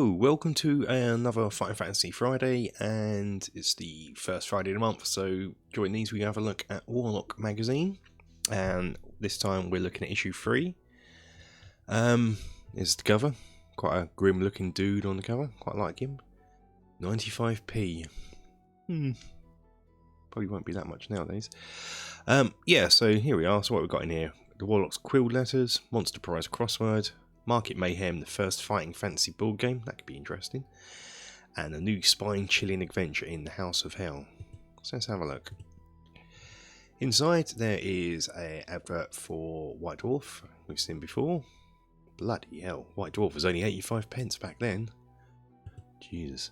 Hello, welcome to another Fighting Fantasy Friday, and it's the first Friday of the month, so during these we have a look at Warlock magazine, and this time we're looking at issue 3. Here's the cover, quite a grim looking dude on the cover, quite like him. 95p. Probably won't be that much nowadays. Yeah, so here we are, so what we've got in here, the Warlock's Quill letters, Monster Prize crossword, Market Mayhem, the first Fighting Fantasy board game, that could be interesting, and a new spine-chilling adventure in the House of Hell. So let's have a look. Inside there is an advert for White Dwarf, we've seen before. Bloody hell, White Dwarf was only 85 pence back then. Jesus.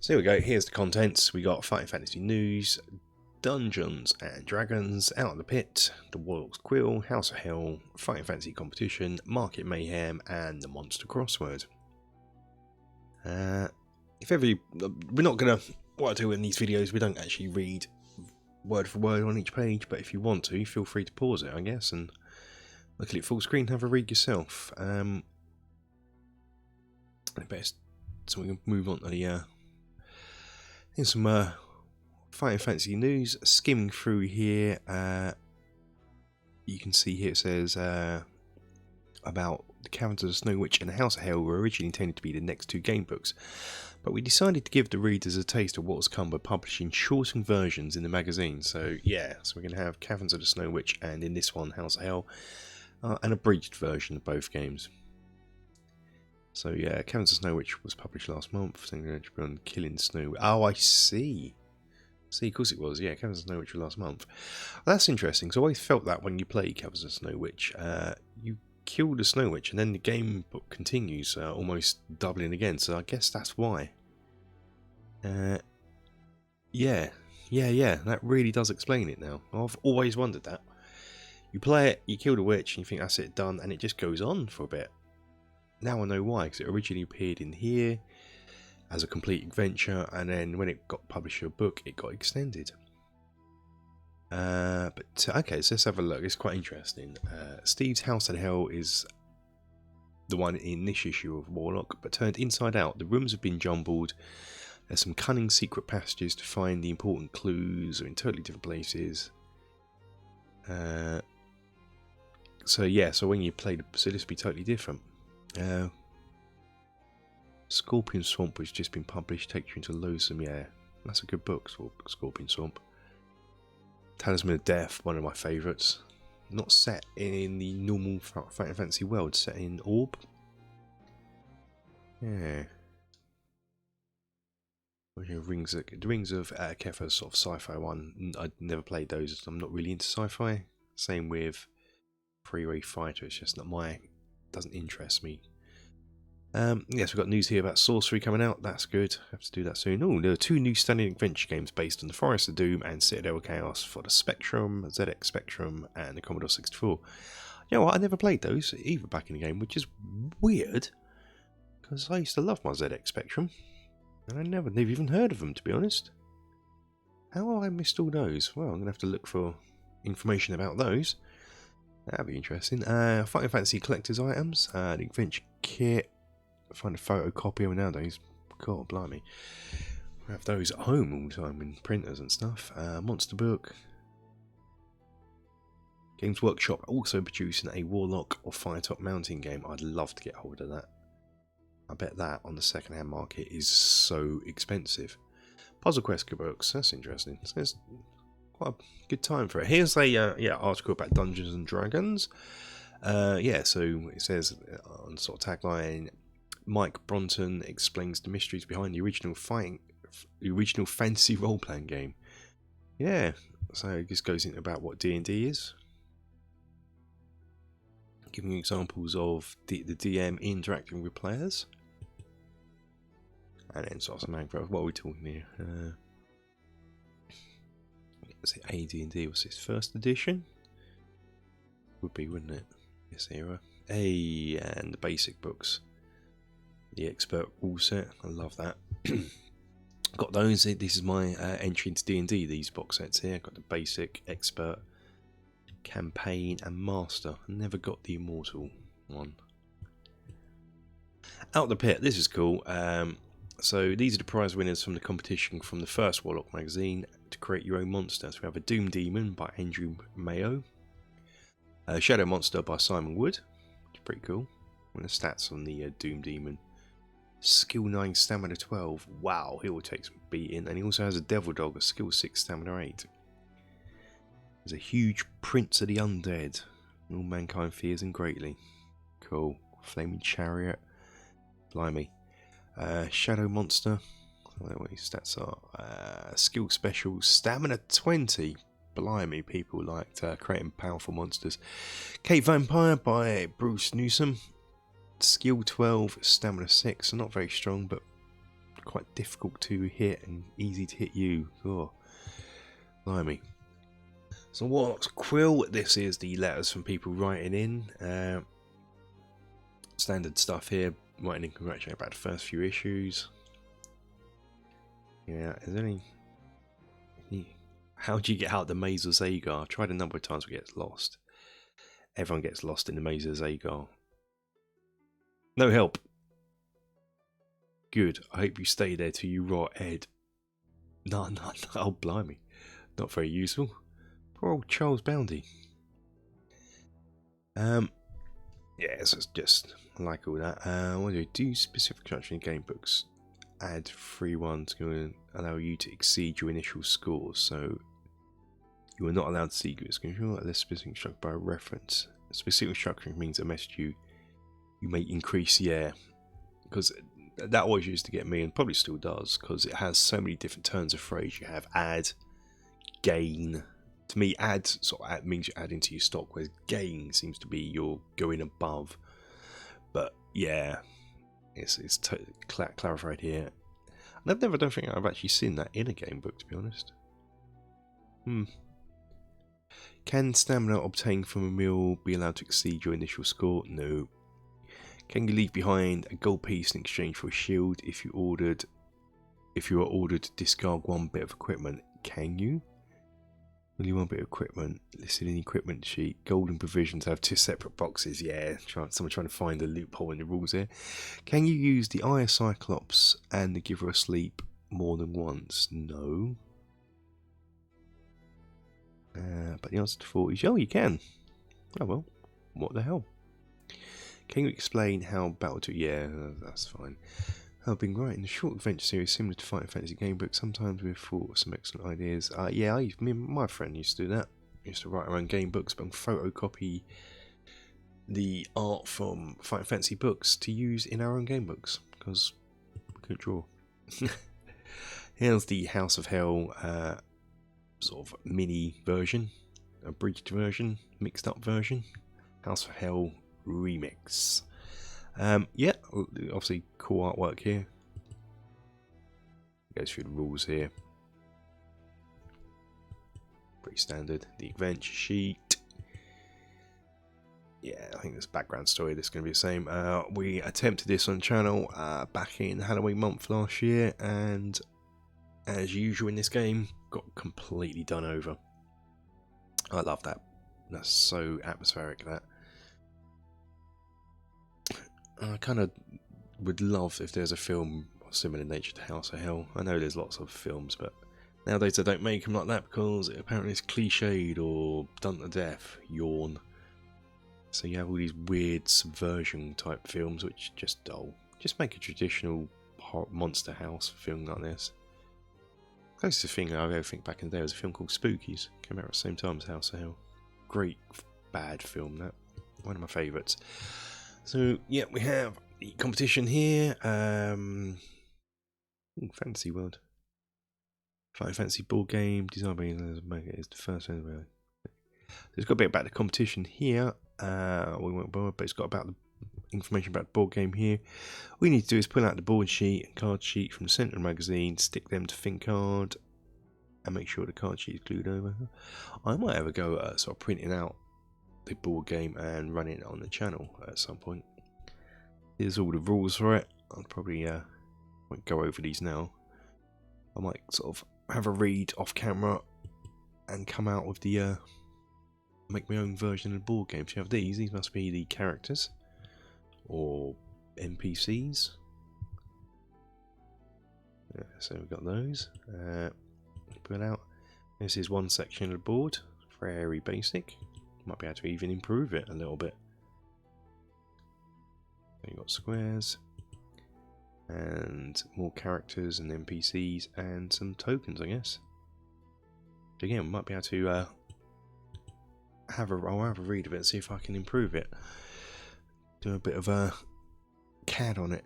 So here we go, here's the contents. We got Fighting Fantasy News, Dungeons and Dragons, Out of the Pit, the Warlock's Quill, House of Hell, Fighting Fantasy Competition, Market Mayhem, and the Monster Crossword. If ever we're not going to, what I do in these videos, we don't actually read word for word on each page, but if you want to, feel free to pause it, I guess, and look at it full screen, have a read yourself. Best, so we can move on to the, here's some, Fighting Fantasy News, skimming through here, you can see here it says about the Caverns of the Snow Witch and the House of Hell were originally intended to be the next two game books, but we decided to give the readers a taste of what's come by publishing shortened versions in the magazine. So yeah, so we're going to have Caverns of the Snow Witch and in this one House of Hell, an abridged version of both games. So yeah, Caverns of the Snow Witch was published last month, on Killing Snow. Oh, I see. See, of course it was, yeah, Caverns of the Snow Witch was last month. Well, that's interesting, so I always felt that when you play Caverns of the Snow Witch, you kill the Snow Witch and then the game book continues, almost doubling again, so I guess that's why. Yeah, that really does explain it now. I've always wondered that. You play it, you kill the witch, and you think that's it, done, and it just goes on for a bit. Now I know why, because it originally appeared in here as a complete adventure, and then when it got published as a book, it got extended. But okay, so let's have a look. It's quite interesting. Steve's House of Hell is the one in this issue of Warlock, but turned inside out. The rooms have been jumbled. There's some cunning secret passages to find the important clues, or in totally different places. So yeah, so when you play, so this will be totally different. Scorpion Swamp, which has just been published, takes you into loathsome, yeah, that's a good book, Scorpion Swamp. Talisman of Death, one of my favourites. Not set in the normal Fighting Fantasy world, set in Orb. Yeah. The Rings of Kefir, sort of sci-fi one. I'd never played those, I'm not really into sci-fi. Same with Freeway Fighter, it's just not doesn't interest me. Yes, we've got news here about Sorcery coming out. That's good. Have to do that soon. Oh, there are two new standing adventure games based on the Forest of Doom and Citadel of Chaos for the Spectrum, ZX Spectrum, and the Commodore 64. You know what? I never played those either back in the game, which is weird because I used to love my ZX Spectrum, and I never even heard of them, to be honest. How have I missed all those? Well, I'm gonna have to look for information about those. That'd be interesting. Fighting Fantasy collector's items, the adventure kit. Find a photocopy of them nowadays. God, blimey. We have those at home all the time in printers and stuff. Monster book. Games Workshop also producing a Warlock or Firetop mountain game. I'd love to get hold of that. I bet that on the second-hand market is so expensive. Puzzle Quest books. That's interesting. So it's quite a good time for it. Here's a article about Dungeons and Dragons. Yeah, so it says on sort of tagline, Mike Bronson explains the mysteries behind the original fantasy role-playing game. Yeah, so it just goes into about what D&D is, giving examples of the DM interacting with players, and then sort of some what are we talking here? Is it AD&D? Was this first edition? Would be, wouldn't it? This era. And the basic books. The expert rule set, I love that. Got those. This is my entry into D&D. These box sets here. Got the basic, expert, campaign, and master. I never got the immortal one. Out the pit. This is cool. So these are the prize winners from the competition from the first Warlock magazine to create your own monster. So we have a Doom Demon by Andrew Mayo, a Shadow Monster by Simon Wood, which is pretty cool. And the stats on the Doom Demon: Skill 9, Stamina 12. Wow, he will take some beating. And he also has a Devil Dog, a Skill 6, Stamina 8. There's a huge Prince of the Undead. All mankind fears him greatly. Cool. Flaming Chariot. Blimey. Shadow Monster. I don't know what his stats are. Skill Special, Stamina 20. Blimey, people liked creating powerful monsters. Cape Vampire by Bruce Newsom. Skill 12, Stamina 6. So not very strong, but quite difficult to hit and easy to hit you. Oh, blimey. So Warlock's Quill. This is the letters from people writing in. Standard stuff here. Writing in congratulating about the first few issues. Yeah, is there any... How do you get out the maze of Zagar? I've tried a number of times but get lost. Everyone gets lost in the maze of Zagar. No help. Good. I hope you stay there till you rot, Ed. No. Oh, blimey. Not very useful. Poor old Charles Bounty. Yeah, so it's just like all that. What do specific construction in game books? Add free ones going to allow you to exceed your initial scores. So you are not allowed to see goods. Unless specific instructed by reference. Specific instruction means a message you may increase, yeah, because that always used to get me, and probably still does, because it has so many different turns of phrase. You have add, gain. To me, add sort of means you're adding to your stock, whereas gain seems to be you're going above. But yeah, it's clarified here. And I don't think I've actually seen that in a game book, to be honest. Can stamina obtained from a meal be allowed to exceed your initial score? No. Can you leave behind a gold piece in exchange for a shield if you are ordered to discard one bit of equipment? Can you? Only one bit of equipment listed in the equipment sheet. Golden provisions have 2 separate boxes. Yeah, someone trying to find a loophole in the rules here. Can you use the Eye of Cyclops and the Giver of Sleep more than once? No. But the answer to 4 is, oh, you can. Oh well, what the hell? Can you explain how Battle to... Yeah, that's fine. I've been writing a short adventure series similar to Fighting Fantasy game book. Sometimes we've thought of some excellent ideas. Yeah, my friend used to do that. He used to write our own game books, but photocopy the art from Fighting Fantasy books to use in our own game books, because we couldn't draw. Here's the House of Hell sort of mini version, abridged version, mixed up version. House of Hell remix. Yeah, obviously cool artwork here. Goes through the rules here. Pretty standard. The adventure sheet. Yeah, I think this background story this is going to be the same. We attempted this on the channel back in Halloween month last year, and as usual in this game, got completely done over. I love that. That's so atmospheric, that. I kind of would love if there's a film of similar nature to House of Hell. I know there's lots of films, but nowadays they don't make them like that because apparently it's cliched or done to death. Yawn. So you have all these weird subversion type films which just dull. Just make a traditional monster house film like this. Closest thing I ever think back in the day was a film called Spookies. Came out at the same time as House of Hell. Great bad film, that. One of my favourites. So yeah, we have the competition here. Fantasy World. Fighting Fantasy board game designed by is the first one. There's got a bit about the competition here. We won't bother, but it's got about the information about the board game here. All you need to do is pull out the board sheet and card sheet from the centre of the magazine, stick them to ThinkCard, and make sure the card sheet is glued over. I might ever go sort of printing out the board game and running it on the channel at some point. Here's all the rules for it. I'll probably won't go over these now. I might sort of have a read off camera and come out with the make my own version of the board game. So you have these must be the characters, or NPCs. So we've got those. Put out. This is one section of the board. Very basic. Might be able to even improve it a little bit. So you've got squares. And more characters and NPCs and some tokens, I guess. But again, we might be able to I'll have a read of it and see if I can improve it. Do a bit of a CAD on it.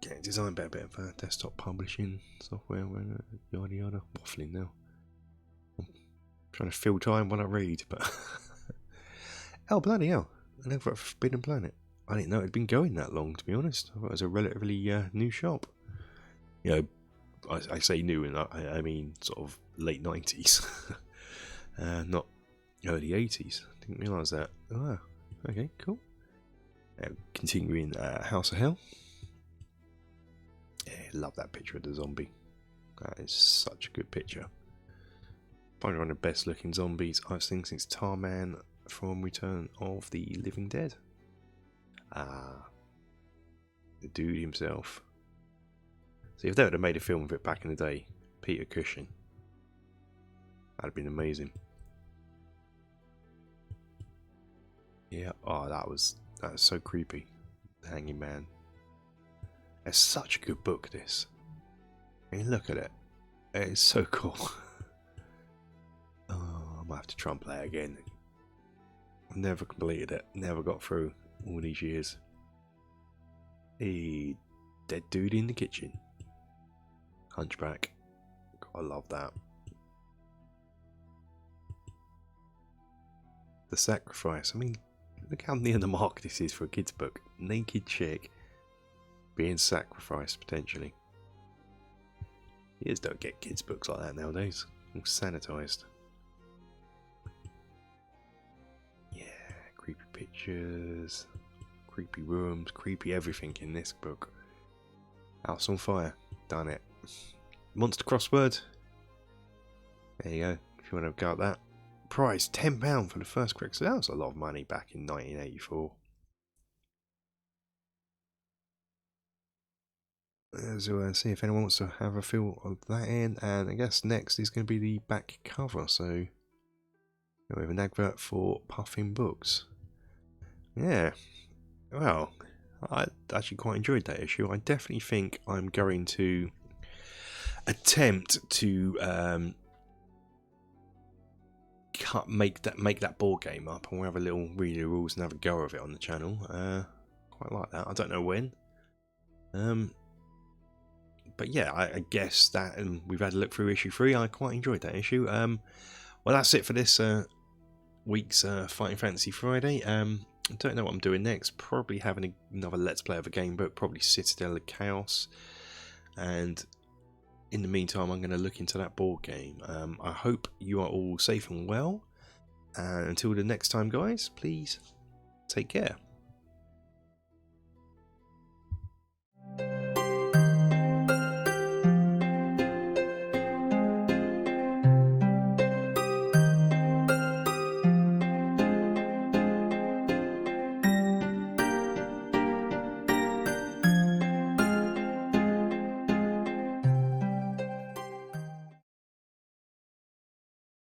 Get it designed by a bit of desktop publishing software, yada yada. Waffling now. I'm trying to fill time when I read, but oh bloody hell! An advert for Forbidden Planet. I didn't know it had been going that long, to be honest. I thought it was a relatively new shop. You know, I say new, and I mean sort of late 90s, not early 80s. Didn't realise that. Oh, okay, cool. Continuing House of Hell. Yeah, love that picture of the zombie. That is such a good picture. Probably one of the best looking zombies I've seen since Tarman from Return of the Living Dead. Ah, the dude himself. See, if they would have made a film of it back in the day, Peter Cushing, that'd have been amazing. Yeah, oh, that was so creepy. The Hanging Man. It's such a good book, this. I mean, look at it. It's so cool. Oh, I might have to try and play it again. I've never completed it. Never got through all these years. A dead dude in the kitchen. Hunchback. God, I love that. The Sacrifice. I mean, look how near the mark this is for a kid's book. Naked chick being sacrificed, potentially. You just don't get kids' books like that nowadays. All sanitised. Yeah, creepy pictures, creepy rooms, creepy everything in this book. House on Fire, done it. Monster crossword. There you go, if you want to go at that. Price, £10 for the first quick. So that was a lot of money back in 1984. So see if anyone wants to have a feel of that in, and I guess next is going to be the back cover. So we have an advert for Puffin Books. Yeah, well, I actually quite enjoyed that issue. I definitely think I'm going to attempt to make that board game up, and we'll have a little read the rules and have a go of it on the channel. Quite like that. I don't know when. But yeah, I guess that, and we've had a look through issue 3. I quite enjoyed that issue. Well, that's it for this week's Fighting Fantasy Friday. I don't know what I'm doing next. Probably having another Let's Play of a game book, probably Citadel of Chaos. And in the meantime, I'm going to look into that board game. I hope you are all safe and well. And until the next time, guys, please take care.